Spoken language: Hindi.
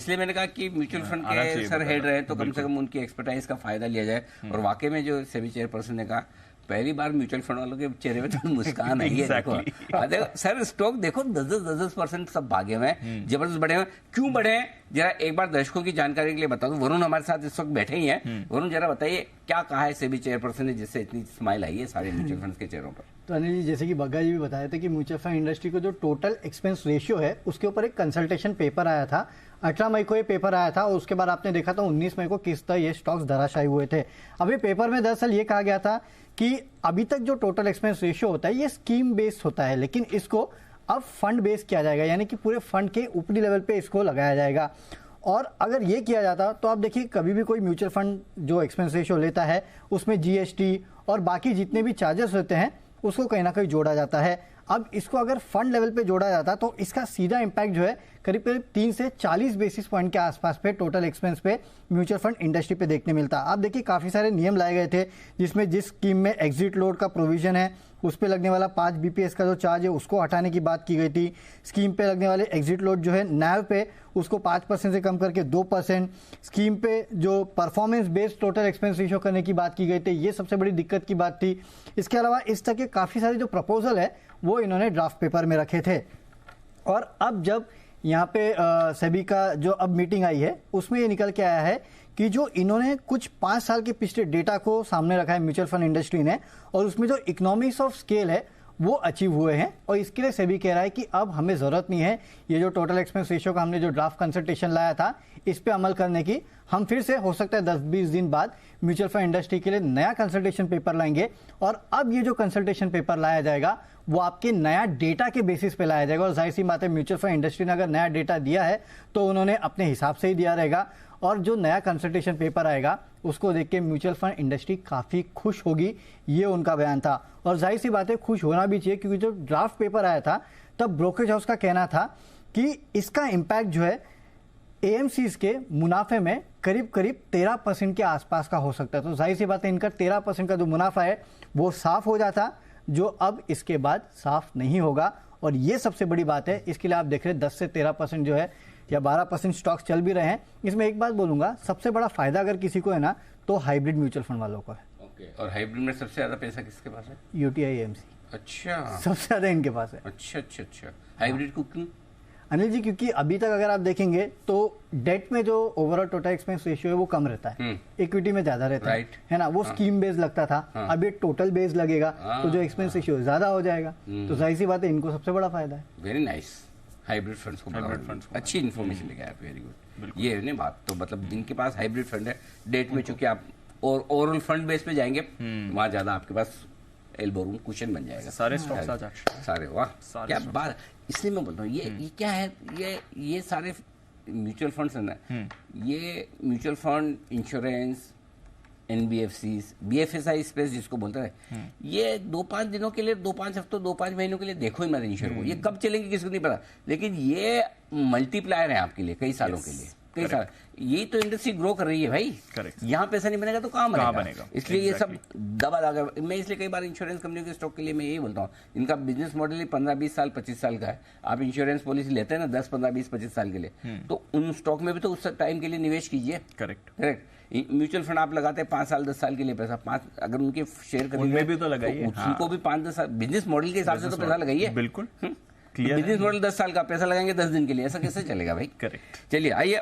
इसलिए मैंने कहा कि म्यूचुअल फंड के सर हेड रहे तो कम से कम उनकी एक्सपर्टाइज का फायदा लिया जाए। और वाकई में जो सेबी चेयरपर्सन ने कहा, पहली बार म्यूचुअल फंड वालों के चेहरे में तो मुस्कान आई है। देखो सर, स्टॉक देखो 10% सब भागे हुए हैं, जबरदस्त बढ़े हुए। क्यों बढ़े हैं जरा एक बार दर्शकों की जानकारी के लिए बता दूं। वरुण हमारे साथ इस वक्त बैठे ही हैं। वरुण जरा बताइए क्या कहा है सेबी चेयरपर्सन ने जिससे इतनी स्माइल आई है सारे म्यूचुअल फंड के चेहरों पर। तो अनिल जी, जैसे कि बग्गा जी भी बताए थे कि म्यूचुअल फंड इंडस्ट्री को जो टोटल एक्सपेंस रेशियो है उसके ऊपर एक कंसल्टेशन पेपर आया था। 18 मई को ये पेपर आया था और उसके बाद आपने देखा था 19 मई को किस तरह ये स्टॉक्स धराशायी हुए थे। अभी पेपर में दरअसल ये कहा गया था कि अभी तक जो टोटल एक्सपेंस रेशियो होता है ये स्कीम बेस्ड होता है, लेकिन इसको अब फंड बेस्ड किया जाएगा, यानी कि पूरे फंड के ऊपरी लेवल पे इसको लगाया जाएगा। और अगर ये किया जाता तो आप देखिए कभी भी कोई म्यूचुअल फंड जो एक्सपेंस रेशियो लेता है उसमें जीएसटी और बाकी जितने भी चार्जेस होते हैं उसको कहीं ना कहीं जोड़ा जाता है। अब इसको अगर फंड लेवल पे जोड़ा जाता तो इसका सीधा इम्पैक्ट जो है करीब करीब 3 से 40 बेसिस पॉइंट के आसपास पे टोटल एक्सपेंस पे म्यूचुअल फंड इंडस्ट्री पे देखने मिलता। आप देखिए काफ़ी सारे नियम लाए गए थे जिसमें जिस स्कीम में एग्जिट लोड का प्रोविजन है उस पे लगने वाला 5 बीपीएस का जो चार्ज है उसको हटाने की बात की गई थी। स्कीम पे लगने वाले एग्जिट लोड जो है नैव पे उसको 5% से कम करके 2%। स्कीम पे जो performance based total expense ratio करने की बात की गई थी, ये सबसे बड़ी दिक्कत की बात थी। इसके अलावा इस तरह के काफ़ी सारे जो प्रपोजल है वो इन्होंने ड्राफ्ट पेपर में रखे थे। और अब जब यहाँ पे सेबी का जो अब मीटिंग आई है उसमें ये निकल के आया है कि जो इन्होंने कुछ 5 साल के पिछले डेटा को सामने रखा है म्यूचुअल फंड इंडस्ट्री ने, और उसमें जो इकोनॉमिक्स ऑफ स्केल है वो अचीव हुए हैं। और इसके लिए सेबी कह रहा है कि अब हमें ज़रूरत नहीं है ये जो टोटल एक्सपेंस रेशियो का हमने जो ड्राफ्ट कंसल्टेशन लाया था इस पे अमल करने की। हम फिर से हो सकता है 10-20 दिन बाद म्यूचुअल फंड इंडस्ट्री के लिए नया कंसल्टेशन पेपर लाएंगे। और अब ये जो कंसल्टेशन पेपर लाया जाएगा वो आपके नया डेटा के बेसिस पे लाया जाएगा। और जाहिर सी बात है म्यूचुअल फंड इंडस्ट्री ने अगर नया डेटा दिया है तो उन्होंने अपने हिसाब से ही दिया रहेगा। और जो नया कंसल्टेशन पेपर आएगा उसको देख के म्यूचुअल फंड इंडस्ट्री काफ़ी खुश होगी, ये उनका बयान था। और जाहिर सी बात है खुश होना भी चाहिए, क्योंकि जब ड्राफ्ट पेपर आया था तब ब्रोकरेज हाउस का कहना था कि इसका इम्पैक्ट जो है एएमसीज के मुनाफे में करीब करीब 13% के आसपास का हो सकता है। तो जाहिर सी बात है इनका 13% का जो मुनाफा है वो साफ हो जाता, जो अब इसके बाद साफ नहीं होगा। और ये सबसे बड़ी बात है। इसके लिए आप देख रहे हैं 10 से 13% जो है या 12% स्टॉक्स चल भी रहे हैं। इसमें एक बात बोलूंगा, सबसे बड़ा फायदा अगर किसी को है ना तो हाइब्रिड म्यूचुअल फंड वालों को है। ओके, और हाइब्रिड में सबसे ज्यादा पैसा किसके पास है? यूटीआई एएमसी अच्छा, सबसे ज्यादा इनके पास है। अच्छा। हाइब्रिड को क्यों अनिल जी? क्योंकि अभी तक अगर आप देखेंगे तो डेट में जो ओवरऑल टोटल एक्सपेंस रेशियो है वो कम रहता है, इक्विटी में ज्यादा रहता है ना। वो स्कीम बेस्ड लगता था, अब ये टोटल बेस्ड लगेगा तो जो एक्सपेंस रेशियो ज्यादा हो जाएगा। तो जाहिर सी बात है इनको सबसे बड़ा फायदा है। Very nice. हाइब्रिड फंड्स को अच्छी इन्फॉर्मेशन लेके आया, वेरी गुड। ये नहीं बात तो मतलब जिनके पास हाइब्रिड फंड है डेट में, चूंकि आप और ओवरऑल फंड बेस पे जाएंगे वहां ज्यादा आपके पास एल्बो रूम कुशन बन जाएगा। सारे स्टॉक्स आ जाते सारे, वाह क्या बात। इसलिए मैं बोलता हूँ ये क्या है, ये सारे म्यूचुअल फंड्स है ना, ये mutual fund, insurance, NBFC, BFSI space जिसको बोलते हैं, ये 2-5 दिनों के लिए, 2-5 हफ्तों, 2-5 महीनों के लिए देखो ही मत इंश्योर को। ये कब चलेंगे किसी को नहीं पता, लेकिन ये मल्टीप्लायर है आपके लिए कई सालों के लिए, कई साल। ये तो इंडस्ट्री ग्रो कर रही है भाई। करेक्ट। यहाँ पैसा नहीं बनेगा तो कहाँ बनेगा? इसलिए ये सब दबा दबा। मैं इसलिए कई बार इंश्योरेंस कंपनियों के स्टॉक के लिए मैं यही बोलता हूँ, इनका बिजनेस मॉडल ही 15-20 साल 25 साल का है। आप इंश्योरेंस पॉलिसी लेते हैं ना 10, 15, 20, 25 साल के लिए, तो उन स्टॉक में भी तो उस टाइम के लिए निवेश कीजिए। करेक्ट। म्यूचुअल फंड आप लगाते हैं 5 साल 10 साल के लिए पैसा, 5 अगर उनके शेयर उनमें भी तो लगाइए, उनको भी 5-10 साल बिजनेस मॉडल के हिसाब से तो पैसा लगाइए। बिल्कुल। बिजनेस मॉडल 10 साल का पैसा लगाएंगे 10 दिन के लिए, ऐसा कैसे चलेगा भाई? करेक्ट। चलिए आइए